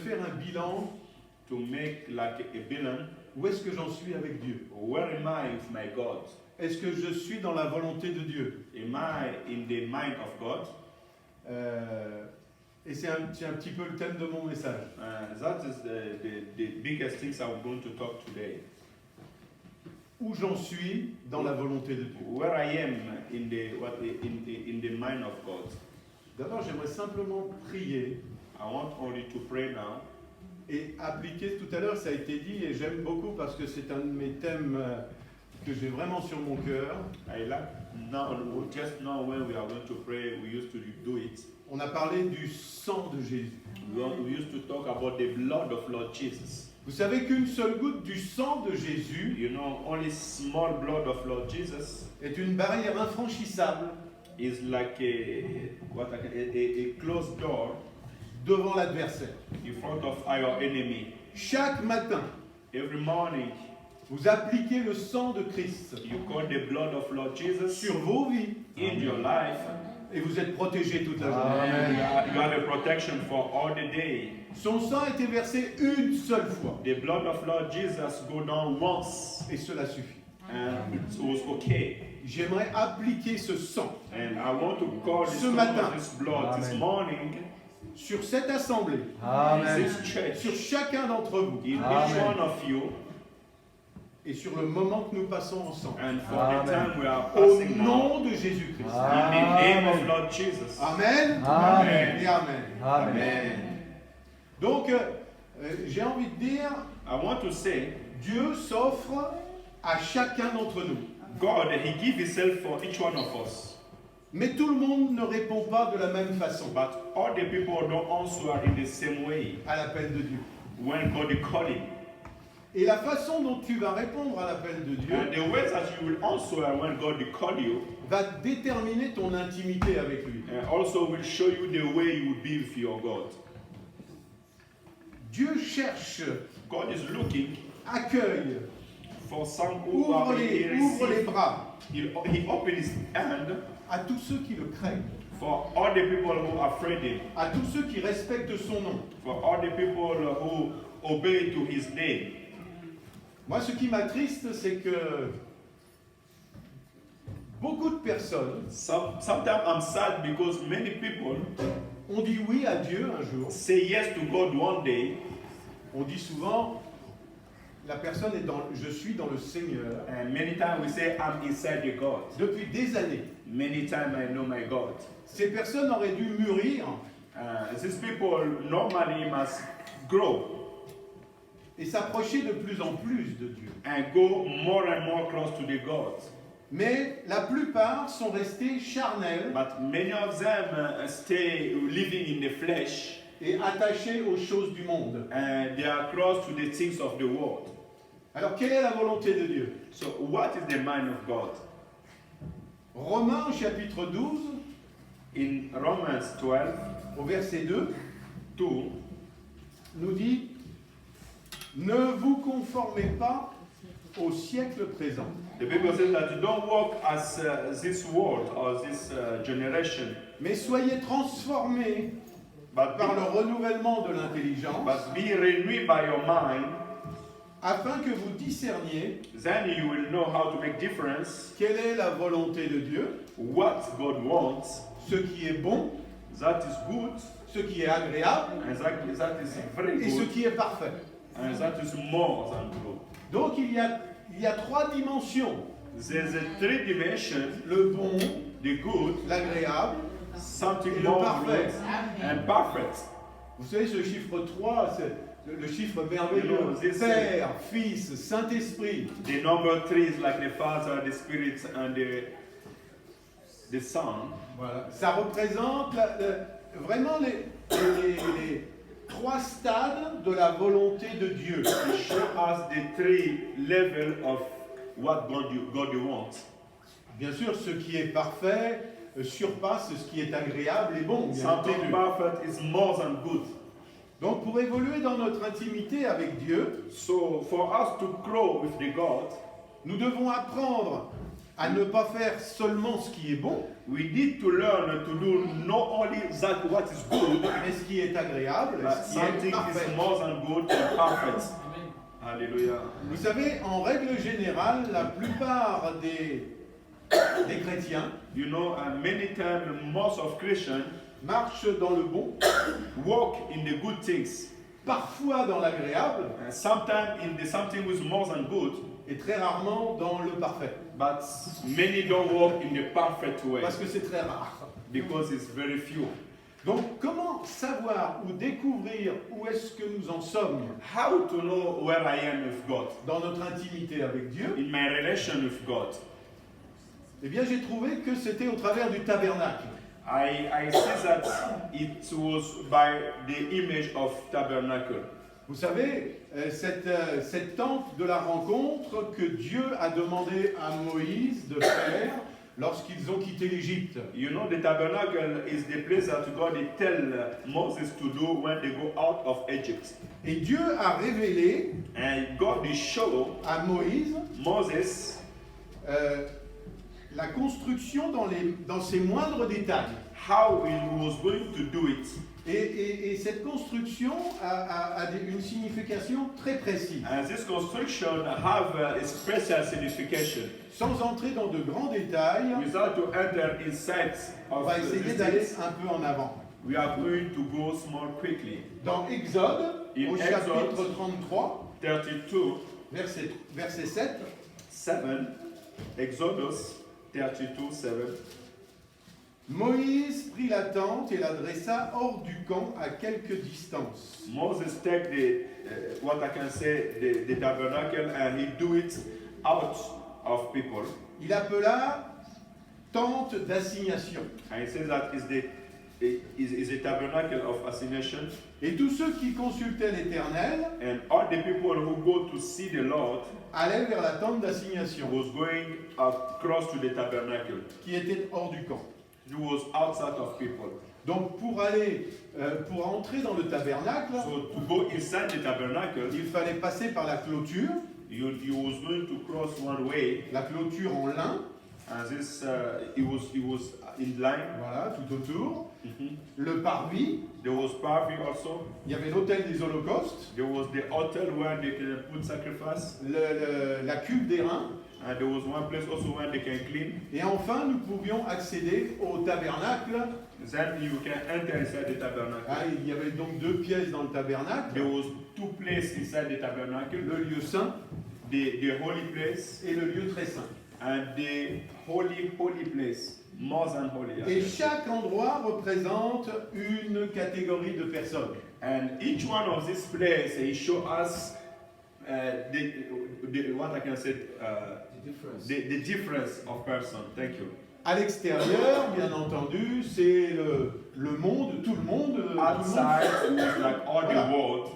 faire un bilan. to make like a bilan. Où est-ce que j'en suis avec Dieu? Where am I with my God? Est-ce que je suis dans la volonté de Dieu? Am I in the mind of God? Et c'est un petit peu le thème de mon message. That is the biggest things I'm going to talk today. Où j'en suis dans la volonté de Dieu? Where I am in the mind of God. D'abord, j'aimerais simplement prier. I want only to pray now. Et appliquer, tout à l'heure ça a été dit, et j'aime beaucoup parce que c'est un de mes thèmes que j'ai vraiment sur mon cœur. I like now, just now when we are going to pray, we used to do it. On a parlé du sang de Jésus. We used to talk about the blood of Lord Jesus. Vous savez qu'une seule goutte du sang de Jésus, You know, only small blood of Lord Jesus est une barrière infranchissable is like a closed door devant l'adversaire. in front of our enemy. Chaque matin, Every morning, vous appliquez le sang de Christ you call the blood of Lord Jesus sur vos vies in your life, et vous êtes protégés toute la journée. and you have a protection for all the day. Son sang a été versé une seule fois The blood of Lord Jesus go down once, et cela suffit. and it was okay. J'aimerais appliquer ce sang And I want to call this, Ce matin. this blood this morning sur cette assemblée, Amen. this church, sur chacun d'entre vous in each Amen. one of you, et sur le moment que nous passons ensemble. and for Amen. the time we are Au passing now. nom de Jésus-Christ. In the name of Amen. Lord Jesus. Amen. Amen. Et amen. Amen. Donc, j'ai envie de dire, I want to say, Dieu s'offre à chacun d'entre nous. God, He gives Himself for each one of us. Mais tout le monde ne répond pas de la même façon But all the people don't answer in the same way à l'appel de Dieu. when God is calling. Et la façon dont tu vas répondre à l'appel de Dieu And the way that you will answer when God will call you va déterminer ton intimité avec lui. also will show you the way you will be with your God. Dieu cherche, God is looking accueille, for some who are ouvre les bras He opened His hand à tous ceux qui le craignent, for all the people who are afraid Him, à tous ceux qui respectent son nom. for all the people who obey to His name. Moi, ce qui m'attriste, c'est que beaucoup de personnes Sometimes I'm sad because many people ont dit oui à Dieu un jour. say yes to God one day, On dit souvent, la personne est dans, je suis dans le Seigneur and many times we say, I'm inside the God. depuis des années. Many times I know my God. Ces personnes auraient dû mûrir These people normally must grow et s'approcher de plus en plus de Dieu. and go more and more close to the God. Mais la plupart sont restés charnels But many of them stay living in the flesh et attachés aux choses du monde. and they are close to the things of the world. Alors, quelle est la volonté de Dieu? So what is the mind of God? Romains chapitre 12, In Romans 12, au verset 2, 2, nous dit « Ne vous conformez pas au siècle présent, the Bible says that you don't walk as this world or this generation, mais soyez transformés but par le renouvellement de l'intelligence, be renewed by your mind. afin que vous discerniez Then you will know how to make difference. quelle est la volonté de Dieu, What God wants, ce qui est bon, that is good, ce qui est agréable and that is very et ce good, qui est parfait. and that is more than good. Donc il y a trois dimensions, There's a three dimension: le bon, the good, l'agréable. something Et le more parfait. good, and perfect. Vous savez, ce chiffre 3, c'est le chiffre merveilleux. Non, c'est- Père, Fils, Saint-Esprit. The number three is like the Father, the Spirit, and the Son. Voilà. Ça représente vraiment les trois stades de la volonté de Dieu. It shows us the three level of what God wants. Bien sûr, ce qui est parfait surpasse ce qui est agréable et bon. Bien Something entendu. perfect is more than good. Donc, pour évoluer dans notre intimité avec Dieu, So for us to grow with the God, nous devons apprendre à ne pas faire seulement ce qui est bon, We need to learn to do not only that what is good, mais ce qui est agréable, but ce qui est something parfait. is more than good and perfect. Hallelujah. Vous savez, en règle générale, la plupart des chrétiens You know, many times most of Christians marchent dans le bon, walk in the good things, parfois dans l'agréable, and sometimes in the something with more than good, et très rarement dans le parfait. but many don't walk in the perfect way Parce que c'est très rare. because it's very few. Donc, comment savoir ou découvrir où est-ce que nous en sommes How to know where I am with God, dans notre intimité avec Dieu? in my relation with God? Eh bien, j'ai trouvé que c'était au travers du tabernacle. I see that it was by the image of tabernacle. Vous savez, cette tente de la rencontre que Dieu a demandé à Moïse de faire lorsqu'ils ont quitté l'Égypte. You know, the tabernacle is the place that God tell Moses to do when they go out of Egypt. Et Dieu a révélé And God will show à Moïse Moses la construction dans ses moindres détails. how he was going to do it. Et cette construction a une signification très précise. And this construction have a special signification. Sans entrer dans de grands détails, Without to enter inside on of va essayer these d'aller things, un peu en avant. we are going to go small quickly. Dans Exode, In au Exode, chapitre 33, 32, verset 7, 7, Exodus 32, 7. Moïse prit la tente et la dressa hors du camp à quelque distance. Moses take what I can say, the tabernacle and he do it out of people. Il appela tente d'assignation. And he says that is the tabernacle of assignation. Et tous ceux qui consultaient l'Éternel And all the people who go to see the Lord allaient vers la tente d'assignation, was going across to the tabernacle. qui était hors du camp. He was outside of people. Donc pour entrer dans le tabernacle, So to go inside the tabernacle, il fallait passer par la clôture, you was going to cross one way, la clôture en lin, and this it was in line. voilà, tout autour, Mhm. le parvis, There was parvis also. il y avait l'autel des holocaustes, There was the altar where they can put sacrifice, la cuve d'airain, and there was one place also where they can clean. et enfin nous pouvions accéder au tabernacle. Then you can enter inside the tabernacle. Ah, il y avait donc deux pièces dans le tabernacle, There was two places inside the tabernacle, le lieu saint the holy place et le lieu très saint. and the holy place, more than holy. Et chaque endroit représente une catégorie de personnes. And each one of these places, he show us what I can say, the difference of person. Thank you. À l'extérieur, bien entendu, c'est le monde, tout le monde. Outside was like all Voilà. the world.